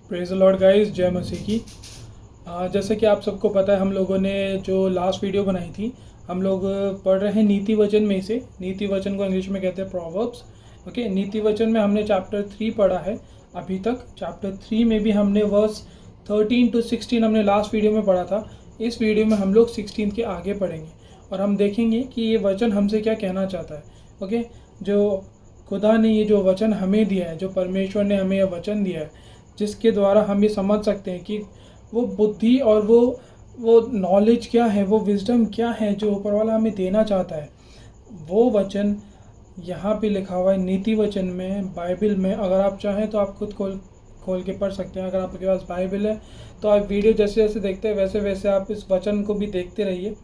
Praise the Lord guys, जय मसीह की। जैसे कि आप सबको पता है, हम लोगों ने जो लास्ट वीडियो बनाई थी, हम लोग पढ़ रहे हैं नीति वचन में से। नीति वचन को इंग्लिश में कहते हैं प्रोवर्ब्स। ओके, नीति वचन में हमने चैप्टर 3 पढ़ा है अभी तक। चैप्टर 3 में भी हमने वर्स 13 to 16 हमने लास्ट वीडियो में पढ़ा था। इस वीडियो में हम लोग 16 के आगे पढ़ेंगे और हम देखेंगे कि ये वचन हमसे क्या कहना चाहता है। ओके, जो खुदा ने ये जो वचन हमें दिया है, जो परमेश्वर ने हमें यह वचन दिया है, जिसके द्वारा हम ये समझ सकते हैं कि वो बुद्धि और वो नॉलेज क्या है, वो विजडम क्या है जो ऊपर वाला हमें देना चाहता है, वो वचन यहाँ पे लिखा हुआ है नीति वचन में, बाइबल में। अगर आप चाहें तो आप खुद खोल के पढ़ सकते हैं। अगर आपके पास बाइबल है तो आप वीडियो जैसे जैसे देखते हैं वैसे वैसे आप इस वचन को भी देखते रहिए,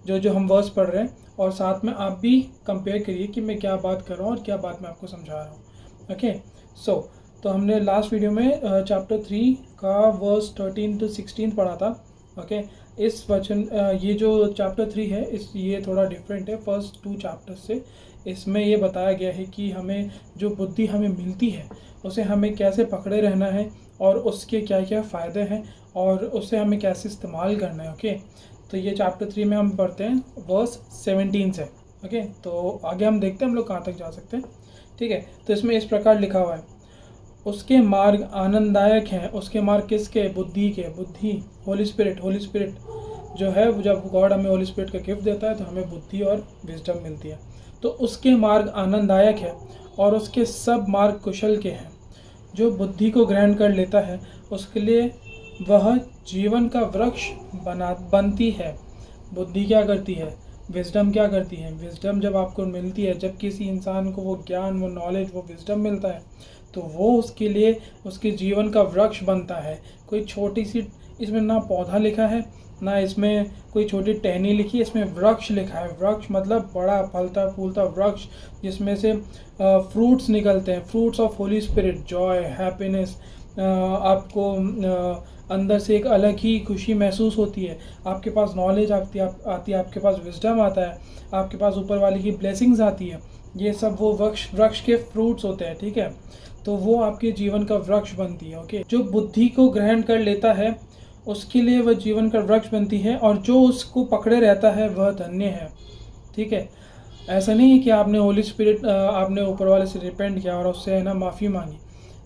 जो जो हम वर्स पढ़ रहे हैं, और साथ में आप भी कंपेयर करिए कि मैं क्या बात कर रहा हूँ और क्या बात मैं आपको समझा रहा हूँ। ओके, तो हमने लास्ट वीडियो में चैप्टर 3 का वर्स 13 to 16 पढ़ा था। ओके, इस वचन ये जो चैप्टर 3 है ये थोड़ा डिफरेंट है फर्स्ट 2 चैप्टर से। इसमें ये बताया गया है कि हमें जो बुद्धि हमें मिलती है उसे हमें कैसे पकड़े रहना है और उसके क्या क्या फ़ायदे हैं और उसे हमें कैसे इस्तेमाल करना है। ओके, तो ये चैप्टर 3 में हम पढ़ते हैं वर्स 17 से। ओके, तो आगे हम देखते हैं हम लोग कहाँ तक जा सकते हैं। ठीक है, तो इसमें इस प्रकार लिखा हुआ है, उसके मार्ग आनंददायक हैं। उसके मार्ग किसके? बुद्धि के। बुद्धि होली स्पिरिट जो है, जब गॉड हमें होली स्पिरिट का गिफ्ट देता है तो हमें बुद्धि और विजडम मिलती है। तो उसके मार्ग आनंददायक है और उसके सब मार्ग कुशल के हैं। जो बुद्धि को ग्रहण कर लेता है उसके लिए वह जीवन का वृक्ष बनती है। बुद्धि क्या करती है? विजडम क्या करती है? विजडम जब आपको मिलती है, जब किसी इंसान को वो ज्ञान, वो नॉलेज, वो विजडम मिलता है, तो वो उसके लिए उसके जीवन का वृक्ष बनता है। कोई छोटी सी, इसमें ना पौधा लिखा है ना इसमें कोई छोटी टहनी लिखी है, इसमें वृक्ष लिखा है। वृक्ष मतलब बड़ा फलता फूलता वृक्ष, जिसमें से फ्रूट्स निकलते हैं, fruits of Holi spirit, Joy, happiness. आपको अंदर से एक अलग ही खुशी महसूस होती है। आपके पास नॉलेज आती है, आपके पास विजडम आता है, आपके पास ऊपर वाले की ब्लेसिंग्स आती है। ये सब वो वृक्ष के फ्रूट्स होते हैं। ठीक है, तो वो आपके जीवन का वृक्ष बनती है। ओके, जो बुद्धि को ग्रहण कर लेता है उसके लिए वह जीवन का वृक्ष बनती है, और जो उसको पकड़े रहता है वह धन्य है। ठीक है, ऐसा नहीं है कि आपने होली स्पिरिट, आपने ऊपर वाले से रिपेंट किया और उससे है ना माफ़ी मांगी।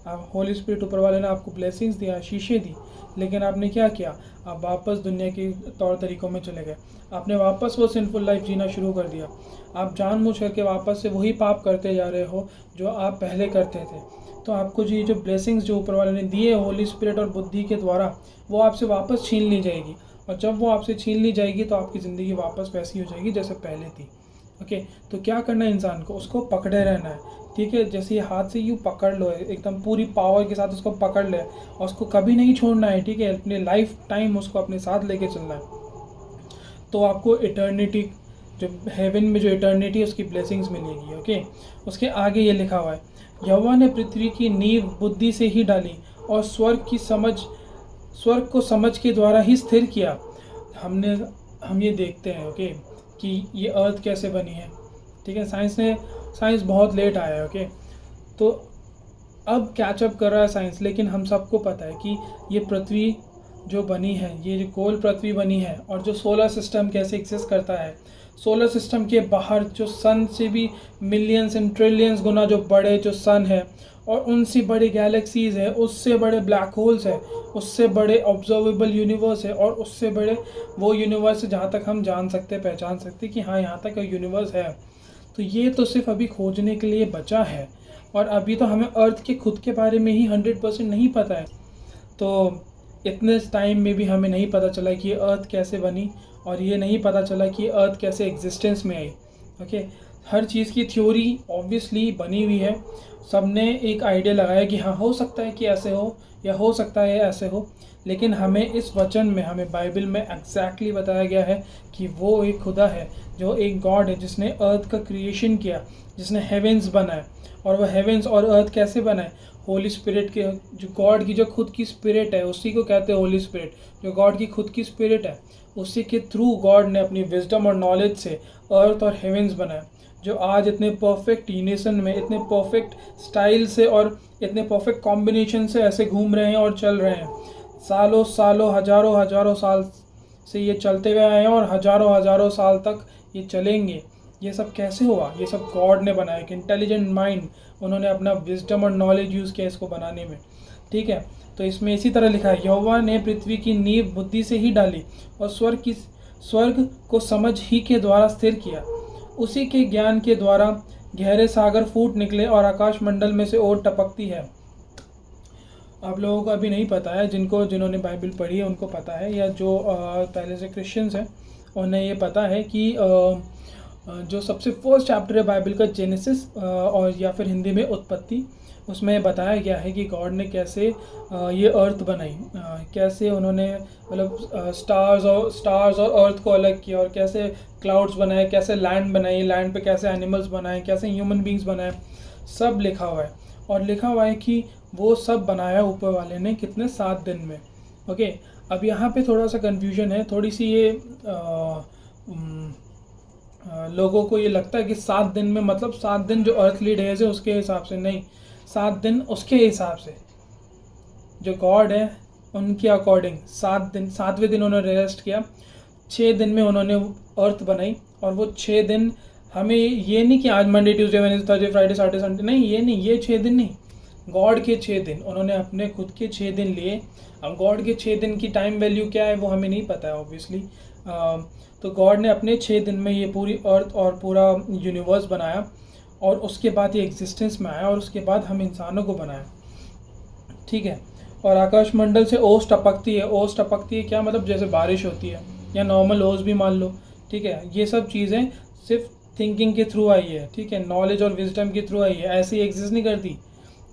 आप होली स्पिरिट, ऊपर वाले ने आपको ब्लेसिंग्स दिया, शीशे दी, लेकिन आपने क्या किया? आप वापस दुनिया के तौर तरीक़ों में चले गए। आपने वापस वो सिंफुल लाइफ जीना शुरू कर दिया। आप जानबूझ करके वापस से वही पाप करते जा रहे हो जो आप पहले करते थे। तो आपको जो ब्लेसिंग्स जो ऊपर वाले ने दिए होली स्पिरिट और बुद्धि के द्वारा, वो आपसे वापस छीन ली जाएगी। और जब वो आपसे छीन ली जाएगी तो आपकी ज़िंदगी वापस वैसी हो जाएगी जैसे पहले थी। ओके, तो क्या करना है इंसान को? उसको पकड़े रहना है। ठीक है, जैसे ये हाथ से यूँ पकड़ लो, एकदम पूरी पावर के साथ उसको पकड़ ले और उसको कभी नहीं छोड़ना है। ठीक है, अपने लाइफ टाइम उसको अपने साथ लेके चलना है। तो आपको इटर्निटी, जो हेवन में जो इटर्निटी है, उसकी ब्लेसिंग्स मिलेगी। ओके, उसके आगे ये लिखा हुआ है, यहोवा ने पृथ्वी की नींव बुद्धि से ही डाली और स्वर्ग को समझ के द्वारा ही स्थिर किया। हम ये देखते हैं ओके कि ये अर्थ कैसे बनी है। ठीक है, साइंस बहुत लेट आया है। ओके, तो अब कैचअप कर रहा है साइंस, लेकिन हम सबको पता है कि ये पृथ्वी जो बनी है, ये जो गोल पृथ्वी बनी है, और जो सोलर सिस्टम कैसे एग्जिस्ट करता है, सोलर सिस्टम के बाहर जो सन से भी मिलियंस एंड ट्रिलियंस गुना जो बड़े जो सन है, और उनसे बड़े गैलेक्सीज है, उससे बड़े ब्लैक होल्स है, उससे बड़े ऑब्जर्वेबल यूनिवर्स है, और उससे बड़े वो यूनिवर्स जहाँ तक हम जान सकते, पहचान सकते कि हाँ यहाँ तक यूनिवर्स है। तो ये तो सिर्फ अभी खोजने के लिए बचा है, और अभी तो हमें अर्थ के खुद के बारे में ही 100% नहीं पता है। तो इतने टाइम में भी हमें नहीं पता चला कि ये अर्थ कैसे बनी, और ये नहीं पता चला कि अर्थ कैसे एग्जिस्टेंस में आई। ओके, हर चीज़ की थ्योरी ऑब्वियसली बनी हुई है, सब ने एक आइडिया लगाया कि हाँ हो सकता है कि ऐसे हो, या हो सकता है ऐसे हो, लेकिन हमें इस वचन में, हमें बाइबल में एग्जैक्टली बताया गया है कि वो एक खुदा है, जो एक गॉड है, जिसने अर्थ का क्रिएशन किया, जिसने हेवेंस बनाए। और वह हेवेंस और अर्थ कैसे बनाए? होली स्पिरिट के, जो गॉड की जो खुद की स्पिरिट है, उसी को कहते हैं होली स्पिरिट। जो गॉड की खुद की स्पिरिट है, उसी के थ्रू गॉड ने अपनी विजडम और नॉलेज से अर्थ और हेवेंस बनाए। जो आज इतने परफेक्ट यूनिसन में, इतने परफेक्ट स्टाइल से और इतने परफेक्ट कॉम्बिनेशन से ऐसे घूम रहे हैं और चल रहे हैं। सालों सालों हजारों हजारों साल से ये चलते हुए आए हैं और हजारों हजारों साल तक ये चलेंगे। ये सब कैसे हुआ? ये सब गॉड ने बनाया। एक इंटेलिजेंट माइंड, उन्होंने अपना विजडम और नॉलेज यूज़ किया इसको बनाने में। ठीक है, तो इसमें इसी तरह लिखा है, यहोवा ने पृथ्वी की नींव बुद्धि से ही डाली और स्वर्ग को समझ ही के द्वारा स्थिर किया। उसी के ज्ञान के द्वारा गहरे सागर फूट निकले और आकाश मंडल में से ओट टपकती है। आप लोगों को अभी नहीं पता है, जिन्होंने बाइबल पढ़ी है उनको पता है, या जो पहले से क्रिश्चियंस हैं उन्हें ये पता है कि जो सबसे फर्स्ट चैप्टर है बाइबल का, जेनेसिस, और या फिर हिंदी में उत्पत्ति, उसमें बताया गया है कि गॉड ने कैसे ये अर्थ बनाई, कैसे उन्होंने मतलब स्टार्स और अर्थ को अलग किया, और कैसे क्लाउड्स बनाए, कैसे लैंड बनाई, लैंड पे कैसे एनिमल्स बनाए, कैसे ह्यूमन बींग्स बनाए, सब लिखा हुआ है। और लिखा हुआ है कि वो सब बनाया ऊपर वाले ने कितने, 7 दिन में। ओके, अब यहाँ पे थोड़ा सा कन्फ्यूजन है, थोड़ी सी ये लोगों को ये लगता है कि 7 दिन में मतलब 7 दिन जो अर्थली डेज है उसके हिसाब से नहीं, 7 दिन उसके हिसाब से, जो गॉड है उनके अकॉर्डिंग 7 दिन। 7वें दिन उन्होंने रेस्ट किया, 6 दिन में उन्होंने अर्थ बनाई। और वो 6 दिन, हमें ये नहीं कि आज Monday Tuesday Wednesday Thursday Friday Saturday Sunday, नहीं, ये नहीं, ये 6 दिन नहीं, गॉड के 6 दिन, उन्होंने अपने खुद के 6 दिन लिए। अब गॉड के 6 दिन की टाइम वैल्यू क्या है वो हमें नहीं पता है ऑब्वियसली। तो गॉड ने अपने 6 दिन में ये पूरी अर्थ और पूरा यूनिवर्स बनाया, और उसके बाद ये एग्जिस्टेंस में आया, और उसके बाद हम इंसानों को बनाया। ठीक है, और आकाश मंडल से ओस टपकती है। ओस टपकती है क्या मतलब? जैसे बारिश होती है, या नॉर्मल ओस भी मान लो। ठीक है, ये सब चीज़ें सिर्फ थिंकिंग के थ्रू आई है। ठीक है, नॉलेज और विजडम के थ्रू आई है, ऐसे ही एग्जिस्ट नहीं करती।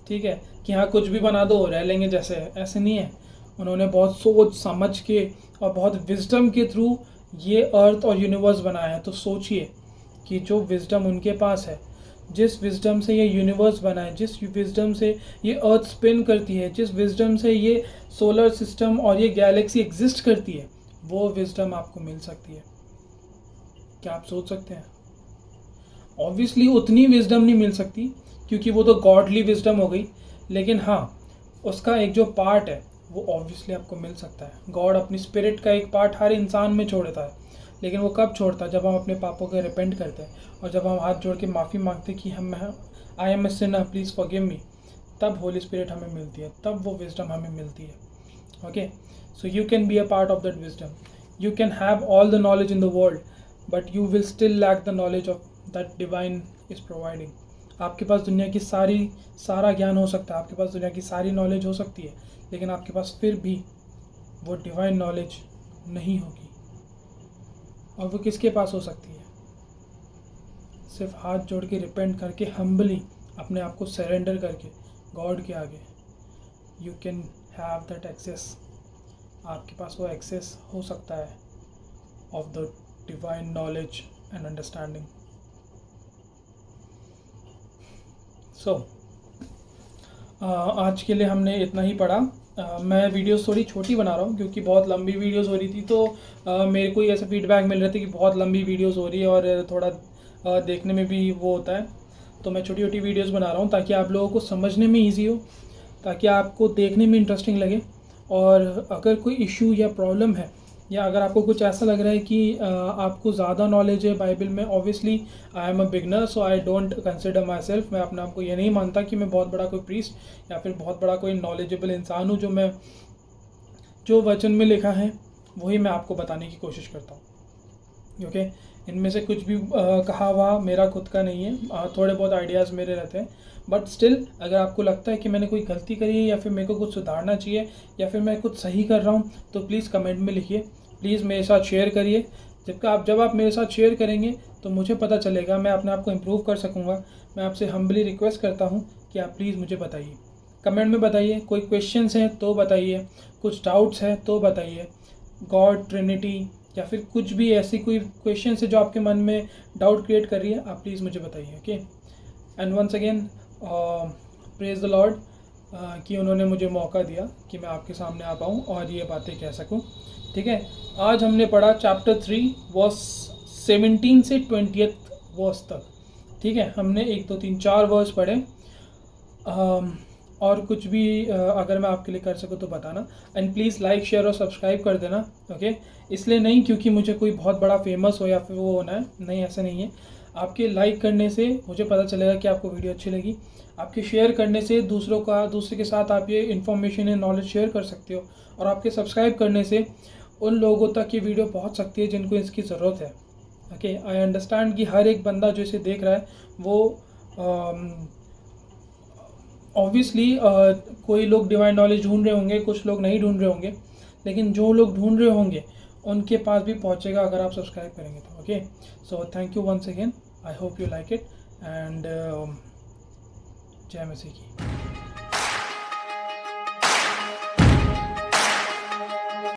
ठीक है, कि हाँ कुछ भी बना दो रह लेंगे जैसे, ऐसे नहीं है। उन्होंने बहुत सोच समझ के और बहुत विजडम के थ्रू ये अर्थ और यूनिवर्स बनाया है। तो सोचिए कि जो विजडम उनके पास है, जिस विजडम से ये यूनिवर्स बना है, जिस विजडम से ये अर्थ स्पिन करती है, जिस विजडम से ये सोलर सिस्टम और ये गैलेक्सी एग्जिस्ट करती है, वो विजडम आपको मिल सकती है। क्या आप सोच सकते हैं? ऑब्वियसली उतनी विजडम नहीं मिल सकती, क्योंकि वो तो गॉडली विजडम हो गई, लेकिन हाँ उसका एक जो पार्ट है वो ऑब्वियसली आपको मिल सकता है। गॉड अपनी स्पिरिट का एक पार्ट हर इंसान में छोड़ता है, लेकिन वो कब छोड़ता है? जब हम अपने पापों के रिपेंट करते हैं, और जब हम हाथ जोड़ के माफ़ी मांगते कि I am a sinner please forgive me, तब होली स्पिरिट हमें मिलती है, तब वो विजडम हमें मिलती है। Okay, so you can be a part of that wisdom. You can have all the knowledge in the world, but you will still lack the knowledge of that divine is providing. आपके पास दुनिया की सारा ज्ञान हो सकता है, आपके पास दुनिया की सारी नॉलेज हो सकती है, लेकिन आपके पास फिर भी वो डिवाइन नॉलेज नहीं होगी। और वो किसके पास हो सकती है? सिर्फ हाथ जोड़ के रिपेंट करके, हम्बली अपने आप को सरेंडर करके गॉड के आगे, you can have that access. आपके पास वो एक्सेस हो सकता है of the divine knowledge and understanding. So आज के लिए हमने इतना ही पढ़ा। मैं वीडियोस थोड़ी छोटी बना रहा हूँ क्योंकि बहुत लंबी वीडियोस हो रही थी, तो मेरे को ही ऐसा फीडबैक मिल रहा था कि बहुत लंबी वीडियोस हो रही है और थोड़ा देखने में भी वो होता है। तो मैं छोटी छोटी वीडियोस बना रहा हूँ ताकि आप लोगों को समझने में ईजी हो, ताकि आपको देखने में इंटरेस्टिंग लगे। और अगर कोई इशू या प्रॉब्लम है, या अगर आपको कुछ ऐसा लग रहा है कि आपको ज़्यादा नॉलेज है बाइबल में, obviously I am a beginner so I don't consider my self. मैं अपने आप को ये नहीं मानता कि मैं बहुत बड़ा कोई प्रीस्ट या फिर बहुत बड़ा कोई नॉलेजेबल इंसान हूँ। जो वचन में लिखा है वही मैं आपको बताने की कोशिश करता हूँ। ओके, इनमें से कुछ भी कहा हुआ मेरा खुद का नहीं है, थोड़े बहुत आइडियाज़ मेरे रहते हैं, बट स्टिल अगर आपको लगता है कि मैंने कोई गलती करी है या फिर मेरे को कुछ सुधारना चाहिए या फिर मैं कुछ सही कर रहा हूँ, तो प्लीज़ कमेंट में लिखिए, प्लीज़ मेरे साथ शेयर करिए। जब आप मेरे साथ शेयर करेंगे तो मुझे पता चलेगा, मैं अपने आप को इम्प्रूव कर सकूँगा। मैं आपसे हम्बली रिक्वेस्ट करता हूँ कि आप प्लीज़ मुझे बताइए, कमेंट में बताइए। कोई क्वेश्चंस हैं तो बताइए, कुछ डाउट्स हैं तो बताइए, गॉड, ट्रिनिटी या फिर कुछ भी ऐसी कोई क्वेश्चन है जो आपके मन में डाउट क्रिएट कर रही है, आप प्लीज़ मुझे बताइए। Okay, and once again praise the Lord कि उन्होंने मुझे मौका दिया कि मैं आपके सामने आ पाऊँ और ये बातें कह सकूँ। ठीक है, आज हमने पढ़ा चैप्टर 3 वर्स 17 से 20th वर्स तक। ठीक है, हमने 1 2 3 4 वर्स पढ़े। और कुछ भी अगर मैं आपके लिए कर सकूँ तो बताना। एंड प्लीज़ लाइक शेयर और सब्सक्राइब कर देना। ओके, इसलिए नहीं क्योंकि मुझे कोई बहुत बड़ा फेमस हो या फिर वो होना है, नहीं ऐसा नहीं है। आपके लाइक करने से मुझे पता चलेगा कि आपको वीडियो अच्छी लगी। आपके शेयर करने से दूसरे के साथ आप ये इन्फॉर्मेशन या नॉलेज शेयर कर सकते हो। और आपके सब्सक्राइब करने से उन लोगों तक ये वीडियो पहुंच सकती है जिनको इसकी ज़रूरत है। ओके, आई अंडरस्टैंड कि हर एक बंदा जो इसे देख रहा है वो ऑब्वियसली कोई लोग डिवाइन नॉलेज ढूंढ रहे होंगे, कुछ लोग नहीं ढूंढ रहे होंगे, लेकिन जो लोग ढूंढ रहे होंगे उनके पास भी पहुंचेगा अगर आप सब्सक्राइब करेंगे तो। Okay, so thank you once again, I hope you like it and जय मसीह की।